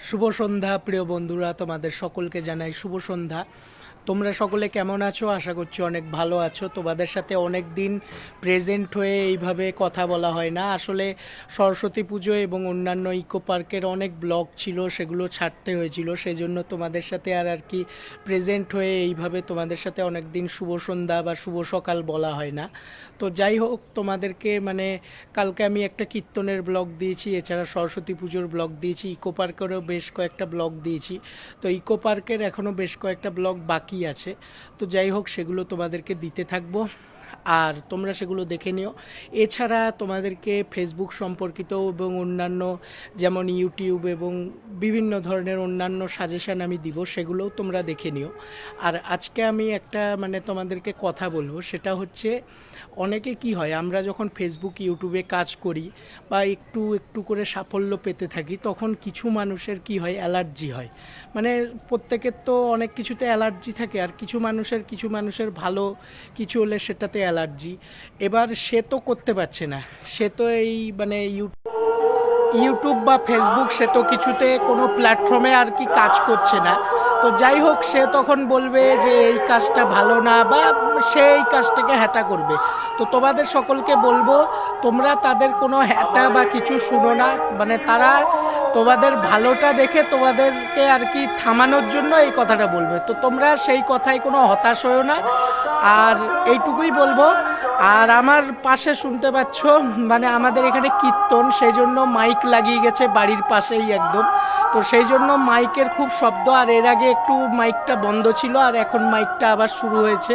শুভ সন্ধ্যা প্রিয় বন্ধুরা, তোমাদের সকলকে জানাই শুভ সন্ধ্যা। তোমরা সকলে কেমন আছো? আশা করছি অনেক ভালো আছো। তোমাদের সাথে অনেক দিন প্রেজেন্ট হয়ে এইভাবে কথা বলা হয় না। আসলে সরস্বতী পুজো এবং অন্যান্য ইকো পার্কের অনেক ব্লগ ছিল, সেগুলো ছাড়তে হয়েছিল, সেই জন্য তোমাদের সাথে আর কি প্রেজেন্ট হয়ে এইভাবে তোমাদের সাথে অনেক দিন শুভ সন্ধ্যা বা শুভ সকাল বলা হয় না। তো যাই হোক, তোমাদেরকে কালকে আমি একটা কীর্তনের ব্লগ দিয়েছি, এছাড়া সরস্বতী পুজোর ব্লগ দিয়েছি, ইকো পার্কেরও বেশ কয়েকটা ব্লগ দিয়েছি। তো ইকো পার্কের এখনও বেশ কয়েকটা ব্লগ বাকি আছে। তো যাই হোক, সেগুলো তোমাদেরকে দিতে থাকবো, আর তোমরা সেগুলো দেখে নিও। এছাড়া তোমাদেরকে ফেসবুক সম্পর্কিত এবং অন্যান্য, যেমন ইউটিউব এবং বিভিন্ন ধরনের অন্যান্য সাজেশান আমি দিব, সেগুলোও তোমরা দেখে নিও। আর আজকে আমি একটা তোমাদেরকে কথা বলবো, সেটা হচ্ছে অনেকে কি হয়, আমরা যখন ফেসবুক ইউটিউবে কাজ করি বা একটু একটু করে সাফল্য পেতে থাকি, তখন কিছু মানুষের কি হয়, অ্যালার্জি হয়। প্রত্যেকের তো অনেক কিছুতে অ্যালার্জি থাকে, আর কিছু মানুষের ভালো কিছু হলে সেটাতে অ্যালার্জি। এবার সে তো করতে পারছে না, সে তো এই ইউটিউব বা ফেসবুক, সে তো কিছুতে কোনো প্ল্যাটফর্মে আর কি কাজ করছে না। তো যাই হোক, সে তখন বলবে যে এই কাজটা ভালো না, বা সে এই কাজটাকে হ্যাটা করবে। তো তোমাদের সকলকে বলবো, তোমরা তাদের কোনো হ্যাটা বা কিছু শুনো না। তারা তোমাদের ভালোটা দেখে তোমাদেরকে আর কি থামানোর জন্য এই কথাটা বলবে। তো তোমরা সেই কথায় কোনো হতাশ হও না, আর এইটুকুই বলবো। আর আমার পাশে শুনতে পাচ্ছ, আমাদের এখানে কীর্তন, সেই জন্য মাইক লাগিয়ে গেছে বাড়ির পাশেই একদম। তো সেই জন্য মাইকের খুব শব্দ, আর এর আগে একটু মাইকটা বন্ধ ছিল, আর এখন মাইকটা আবার শুরু হয়েছে।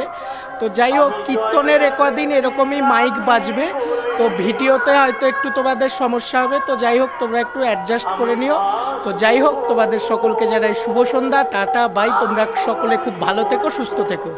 তো যাই হোক, কীর্তনের কদিন এরকমই মাইক বাজবে, তো ভিডিওতে হয়তো একটু তোমাদের সমস্যা হবে। তো যাই হোক, তোমরা একটু অ্যাডজাস্ট করে নিও। তো যাই হোক, তোমাদের সকলকে জানাই শুভ সন্ধ্যা, টাটা, বাই। তোমরা সকলে খুব ভালো থেকো, সুস্থ থেকো।